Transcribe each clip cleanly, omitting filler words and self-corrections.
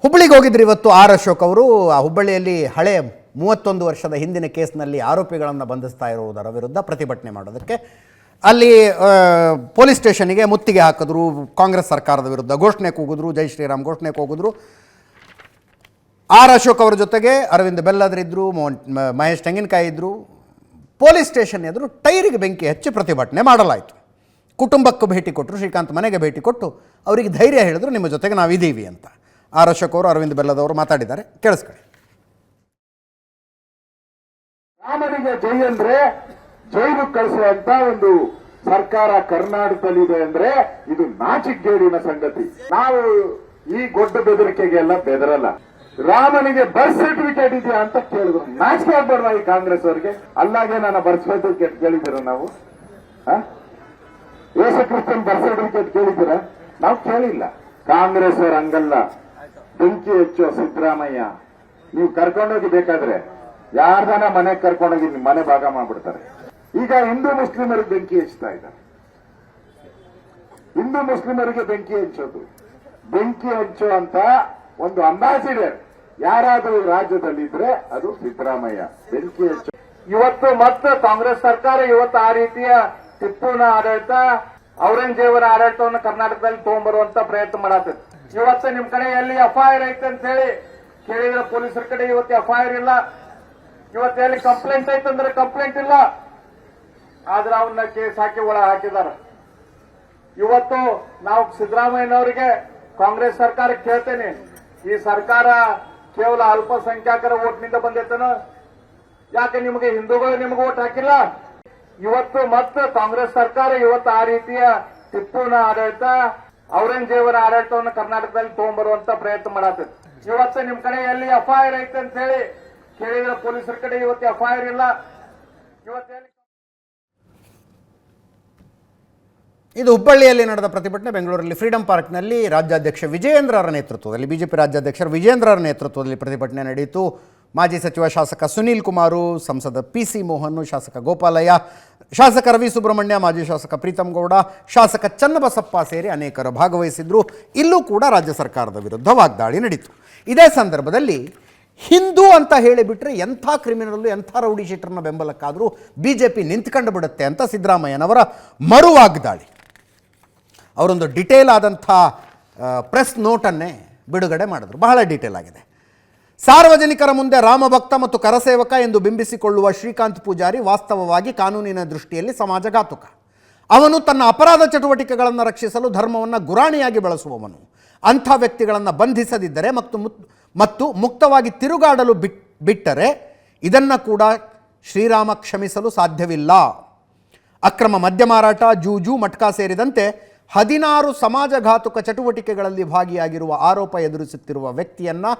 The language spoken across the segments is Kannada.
ಹುಬ್ಬಳ್ಳಿಗೆ ಹೋಗಿದ್ರು ಇವತ್ತು ಆರ್ ಅಶೋಕ್ ಅವರು. ಹುಬ್ಬಳ್ಳಿಯಲ್ಲಿ ಹಳೆ 31 ವರ್ಷದ ಹಿಂದಿನ ಕೇಸ್ನಲ್ಲಿ ಆರೋಪಿಗಳನ್ನು ಬಂಧಿಸ್ತಾ ಇರುವುದರ ವಿರುದ್ಧ ಪ್ರತಿಭಟನೆ ಮಾಡೋದಕ್ಕೆ ಅಲ್ಲಿ ಪೊಲೀಸ್ ಸ್ಟೇಷನ್ಗೆ ಮುತ್ತಿಗೆ ಹಾಕಿದ್ರು. ಕಾಂಗ್ರೆಸ್ ಸರ್ಕಾರದ ವಿರುದ್ಧ ಘೋಷಣೆ ಕೂಗಿದ್ರು, ಜೈ ಶ್ರೀರಾಮ್ ಘೋಷಣೆ ಕೂಗಿದ್ರು. ಆರ್ ಅಶೋಕ್ ಅವರ ಜೊತೆಗೆ ಅರವಿಂದ್ ಬೆಲ್ಲದ್ರಿದ್ರು, ಮಹೇಶ್ ತೆಂಗಿನಕಾಯಿ ಇದ್ದರು. ಪೊಲೀಸ್ ಸ್ಟೇಷನ್ ಎದುರು ಟೈರಿಗೆ ಬೆಂಕಿ ಹಚ್ಚಿ ಪ್ರತಿಭಟನೆ ಮಾಡಲಾಯಿತು. ಕುಟುಂಬಕ್ಕೆ ಭೇಟಿ ಕೊಟ್ಟರು, ಶ್ರೀಕಾಂತ್ ಮನೆಗೆ ಭೇಟಿ ಕೊಟ್ಟು ಅವರಿಗೆ ಧೈರ್ಯ ಹೇಳಿದ್ರು, ನಿಮ್ಮ ಜೊತೆಗೆ ನಾವಿದ್ದೀವಿ ಅಂತ. ಆರ್ ಅಶೋಕ್ ಅವರು, ಅರವಿಂದ್ ಬೆಲ್ಲದವರು ಮಾತಾಡಿದ್ದಾರೆ, ಕೇಳಿಸ್ಕೊಳ್ಳಿ. ರಾಮನಿಗೆ ಜೈ ಅಂದ್ರೆ ಜೈಲು ಕಳಿಸುವಂತ ಒಂದು ಸರ್ಕಾರ ಕರ್ನಾಟಕದಲ್ಲಿದೆ ಅಂದ್ರೆ ಇದು ನಾಚಿಕೆಗೇಡಿನ ಸಂಗತಿ. ನಾವು ಈ ಗೊಡ್ಡ ಬೆದರಿಕೆಗೆಲ್ಲ ಬೆದರಲ್ಲ. ರಾಮನಿಗೆ ಬರ್ತ್ ಸರ್ಟಿಫಿಕೇಟ್ ಇದೆಯಾ ಅಂತ ಕೇಳಿದ್ರು, ನಾಚಿಕೆ ಆಗ್ಬಾರ್ದ ಈ ಕಾಂಗ್ರೆಸ್ ಅವರಿಗೆ? ಅಲ್ಲಾಗೆ ನನ್ನ ಬರ್ತ್ ಸರ್ಟಿಫಿಕೇಟ್ ಕೇಳಿದ್ದೀರ ನಾವು? ಯೇಸು ಕ್ರಿಸ್ತನ್ ಬರ್ತ್ ಸರ್ಟಿಫಿಕೇಟ್ ಕೇಳಿದ್ದೀರ? ನಾವು ಕೇಳಿಲ್ಲ. ಕಾಂಗ್ರೆಸ್ ಅವರು ಹಂಗಲ್ಲ. ಬೆಂಕಿ ಹೆಚ್ಚು ಸಿದ್ದರಾಮಯ್ಯ, ನೀವು ಕರ್ಕೊಂಡೋಗಿ ಬೇಕಾದ್ರೆ ಯಾರ್ದಾನ ಮನೆಗೆ ಕರ್ಕೊಂಡೋಗಿ ಮನೆ ಭಾಗ ಮಾಡ್ಬಿಡ್ತಾರೆ. ಈಗ ಹಿಂದೂ ಮುಸ್ಲಿಮರಿಗೆ ಬೆಂಕಿ ಹಚ್ತಾ ಇದ್ದಾರೆ. ಹಿಂದೂ ಮುಸ್ಲಿಮರಿಗೆ ಬೆಂಕಿ ಹಂಚೋದು, ಬೆಂಕಿ ಹಂಚುವಂತ ಒಂದು ಅಂಬಾಸಿಡರ್ ಯಾರಾದರೂ ರಾಜ್ಯದಲ್ಲಿ ಇದ್ರೆ ಅದು ಸಿದ್ದರಾಮಯ್ಯ. ಬೆಂಕಿ ಹಚ್ಚು. ಇವತ್ತು ಮತ್ತೆ ಕಾಂಗ್ರೆಸ್ ಸರ್ಕಾರ ಇವತ್ತು ಆ ರೀತಿಯ ಟಿಪ್ಪುನ ಆಡಳಿತ, ಔರಂಗಜೇಬರ ಆಡಳಿತವನ್ನು ಕರ್ನಾಟಕದಲ್ಲಿ ತಗೊಂಡ್ಬರುವಂತ ಪ್ರಯತ್ನ ಮಾಡತ್ತೈತಿ. ಇವತ್ತು ನಿಮ್ ಕಡೆ ಎಲ್ಲಿ ಎಫ್ಐಆರ್ ಐತೆ ಅಂತ ಹೇಳಿ ಕೇಳಿದ್ರೆ ಪೊಲೀಸರ ಕಡೆ ಇವತ್ತು ಎಫ್ಐಆರ್ ಇಲ್ಲ. ಇವತ್ತು ಎಲ್ಲಿ ಕಂಪ್ಲೇಂಟ್ ಐತಂದ್ರೆ ಕಂಪ್ಲೇಂಟ್ ಇಲ್ಲ. ಆದ್ರೆ ಅವನ್ನ ಕೇಸ್ ಹಾಕಿ ಒಳ ಹಾಕಿದ್ದಾರೆ. ಇವತ್ತು ನಾವು ಸಿದ್ದರಾಮಯ್ಯನವರಿಗೆ, ಕಾಂಗ್ರೆಸ್ ಸರ್ಕಾರ ಕೇಳ್ತೇನೆ, ಈ ಸರ್ಕಾರ ಕೇವಲ ಅಲ್ಪಸಂಖ್ಯಾತರ ಓಟ್ನಿಂದ ಬಂದೈತೇನೋ? ಯಾಕೆ ನಿಮಗೆ ಹಿಂದೂಗಳು ನಿಮಗೆ ಓಟ್ ಹಾಕಿಲ್ಲ? ಇವತ್ತು ಮತ್ತೆ ಕಾಂಗ್ರೆಸ್ ಸರ್ಕಾರ ಇವತ್ತು ಆ ರೀತಿಯ ಟಿಪ್ಪುನ ಆಡಳಿತ, ಔರಂಗಜೇಬರ ಆಡಳಿತವನ್ನು ಕರ್ನಾಟಕದಲ್ಲಿ ತಗೊಂಡ್ಬರುವಂತ ಪ್ರಯತ್ನ ಮಾಡತ್ತೈತಿ. ಇವತ್ತು ನಿಮ್ ಕಡೆ ಎಲ್ಲಿ ಎಫ್ಐಆರ್ ಐತೆ ಅಂತ ಹೇಳಿ ಕೇಳಿದ್ರೆ ಪೊಲೀಸರ ಕಡೆ ಇವತ್ತು ಎಫ್ಐಆರ್ ಇಲ್ಲ. ಇವತ್ತು ಇದು ಹುಬ್ಬಳ್ಳಿಯಲ್ಲಿ ನಡೆದ ಪ್ರತಿಭಟನೆ. ಬೆಂಗಳೂರಲ್ಲಿ ಫ್ರೀಡಂ ಪಾರ್ಕ್ನಲ್ಲಿ ರಾಜ್ಯಾಧ್ಯಕ್ಷ ವಿಜಯೇಂದ್ರರ ನೇತೃತ್ವದಲ್ಲಿ, ಬಿಜೆಪಿ ರಾಜ್ಯಾಧ್ಯಕ್ಷರು ವಿಜಯೇಂದ್ರರ ನೇತೃತ್ವದಲ್ಲಿ ಪ್ರತಿಭಟನೆ ನಡೆಯಿತು. ಮಾಜಿ ಸಚಿವ ಶಾಸಕ ಸುನೀಲ್ ಕುಮಾರು, ಸಂಸದ PC ಮೋಹನ್, ಶಾಸಕ ಗೋಪಾಲಯ್ಯ, ಶಾಸಕ ರವಿ ಸುಬ್ರಹ್ಮಣ್ಯ, ಮಾಜಿ ಶಾಸಕ ಪ್ರೀತಮ್ ಗೌಡ, ಶಾಸಕ ಚನ್ನಬಸಪ್ಪ ಸೇರಿ ಅನೇಕರು ಭಾಗವಹಿಸಿದ್ರು. ಇಲ್ಲೂ ಕೂಡ ರಾಜ್ಯ ಸರ್ಕಾರದ ವಿರುದ್ಧ ವಾಗ್ದಾಳಿ ನಡೀತು. ಇದೇ ಸಂದರ್ಭದಲ್ಲಿ ಹಿಂದೂ ಅಂತ ಹೇಳಿಬಿಟ್ರೆ ಎಂಥ ಕ್ರಿಮಿನಲ್ಲು, ಎಂಥ ರೌಡಿ ಶೀಟರ್ನ ಬೆಂಬಲಕ್ಕಾದರೂ BJP ನಿಂತ್ಕೊಂಡು ಬಿಡುತ್ತೆ ಅಂತ ಸಿದ್ದರಾಮಯ್ಯನವರ ಮರು ವಾಗ್ದಾಳಿ. ಅವರೊಂದು ಡಿಟೇಲ್ ಆದಂಥ ಪ್ರೆಸ್ ನೋಟನ್ನೇ ಬಿಡುಗಡೆ ಮಾಡಿದ್ರು. ಬಹಳ ಡೀಟೇಲ್ ಆಗಿದೆ. ಸಾರ್ವಜನಿಕರ ಮುಂದೆ ರಾಮಭಕ್ತ ಮತ್ತು ಕರಸೇವಕ ಎಂದು ಬಿಂಬಿಸಿಕೊಳ್ಳುವ ಶ್ರೀಕಾಂತ್ ಪೂಜಾರಿ ವಾಸ್ತವವಾಗಿ ಕಾನೂನಿನ ದೃಷ್ಟಿಯಲ್ಲಿ ಸಮಾಜಘಾತುಕ. ಅವನು ತನ್ನ ಅಪರಾಧ ಚಟುವಟಿಕೆಗಳನ್ನು ರಕ್ಷಿಸಲು ಧರ್ಮವನ್ನು ಗುರಾಣಿಯಾಗಿ ಬಳಸುವವನು. ಅಂಥ ವ್ಯಕ್ತಿಗಳನ್ನು ಬಂಧಿಸದಿದ್ದರೆ ಮತ್ತು ಮುಕ್ತವಾಗಿ ತಿರುಗಾಡಲು ಬಿಟ್ಟರೆ ಇದನ್ನು ಕೂಡ ಶ್ರೀರಾಮ ಕ್ಷಮಿಸಲು ಸಾಧ್ಯವಿಲ್ಲ. ಅಕ್ರಮ ಮದ್ಯ ಮಾರಾಟ, ಜೂಜು, ಮಟ್ಕಾ ಸೇರಿದಂತೆ 16 ಸಮಾಜಘಾತುಕ ಚಟುವಟಿಕೆಗಳಲ್ಲಿ ಭಾಗಿಯಾಗಿರುವ ಆರೋಪ ಎದುರಿಸುತ್ತಿರುವ ವ್ಯಕ್ತಿಯನ್ನು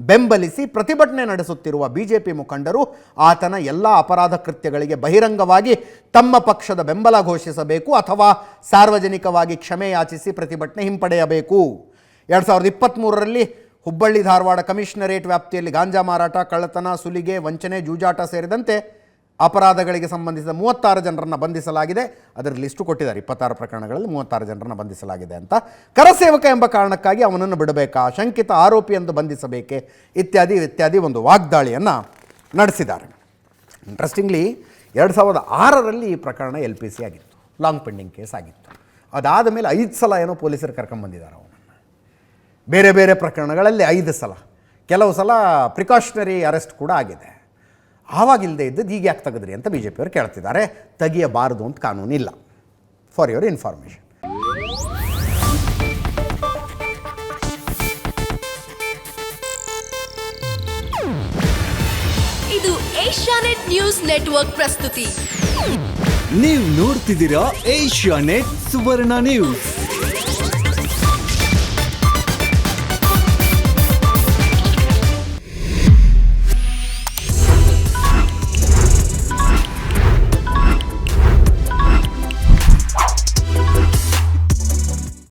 ಬೆಂಬಲಿಸಿ ಪ್ರತಿಭಟನೆ ನಡೆಸುತ್ತಿರುವ BJP ಮುಖಂಡರು ಆತನ ಎಲ್ಲ ಅಪರಾಧ ಕೃತ್ಯಗಳಿಗೆ ಬಹಿರಂಗವಾಗಿ ತಮ್ಮ ಪಕ್ಷದ ಬೆಂಬಲ ಘೋಷಿಸಬೇಕು ಅಥವಾ ಸಾರ್ವಜನಿಕವಾಗಿ ಕ್ಷಮೆ ಯಾಚಿಸಿ ಪ್ರತಿಭಟನೆ ಹಿಂಪಡೆಯಬೇಕು. 2023ರಲ್ಲಿ ಹುಬ್ಬಳ್ಳಿ ಧಾರವಾಡ ಕಮಿಷನರೇಟ್ ವ್ಯಾಪ್ತಿಯಲ್ಲಿ ಗಾಂಜಾ ಮಾರಾಟ, ಕಳ್ಳತನ, ಸುಲಿಗೆ, ವಂಚನೆ, ಜೂಜಾಟ ಸೇರಿದಂತೆ ಅಪರಾಧಗಳಿಗೆ ಸಂಬಂಧಿಸಿದ 36 ಜನರನ್ನು ಬಂಧಿಸಲಾಗಿದೆ. ಅದರ ಲಿಸ್ಟು ಕೊಟ್ಟಿದ್ದಾರೆ. 26 ಪ್ರಕರಣಗಳಲ್ಲಿ 36 ಜನರನ್ನು ಬಂಧಿಸಲಾಗಿದೆ ಅಂತ. ಕರಸೇವಕ ಎಂಬ ಕಾರಣಕ್ಕಾಗಿ ಅವನನ್ನು ಬಿಡಬೇಕಾ, ಶಂಕಿತ ಆರೋಪಿ ಎಂದು ಬಂಧಿಸಬೇಕೆ, ಇತ್ಯಾದಿ ಒಂದು ವಾಗ್ದಾಳಿಯನ್ನು ನಡೆಸಿದ್ದಾರೆ. ಇಂಟ್ರೆಸ್ಟಿಂಗ್ಲಿ 2006ರಲ್ಲಿ ಈ ಪ್ರಕರಣ LPC ಆಗಿತ್ತು, ಲಾಂಗ್ ಪೆಂಡಿಂಗ್ ಕೇಸ್ ಆಗಿತ್ತು. ಅದಾದ ಮೇಲೆ 5 ಸಲ ಏನೋ ಪೊಲೀಸರು ಕರ್ಕೊಂಡ್ಬಂದಿದ್ದಾರೆ ಅವನನ್ನು. ಬೇರೆ ಬೇರೆ ಪ್ರಕರಣಗಳಲ್ಲಿ 5 ಸಲ, ಕೆಲವು ಸಲ ಪ್ರಿಕಾಷನರಿ ಅರೆಸ್ಟ್ ಕೂಡ ಆಗಿದೆ. ಆವಾಗಿಲ್ಲದೆ ಇದ್ದದ್ದು ಈಗ ಯಾಕೆ ತೆಗೆದ್ರಿ ಅಂತ BJPಯವರು ಕೇಳ್ತಿದ್ದಾರೆ. ತೆಗಿಯಬಾರದು ಅಂತ ಕಾನೂನಿಲ್ಲ. For your information. ಇದು ಏಷ್ಯಾನೆಟ್ ನ್ಯೂಸ್ ನೆಟ್ವರ್ಕ್ ಪ್ರಸ್ತುತಿ. ನೀವು ನೋಡ್ತಿದ್ದೀರಾ ಏಷ್ಯಾನೆಟ್ ಸುವರ್ಣ ನ್ಯೂಸ್.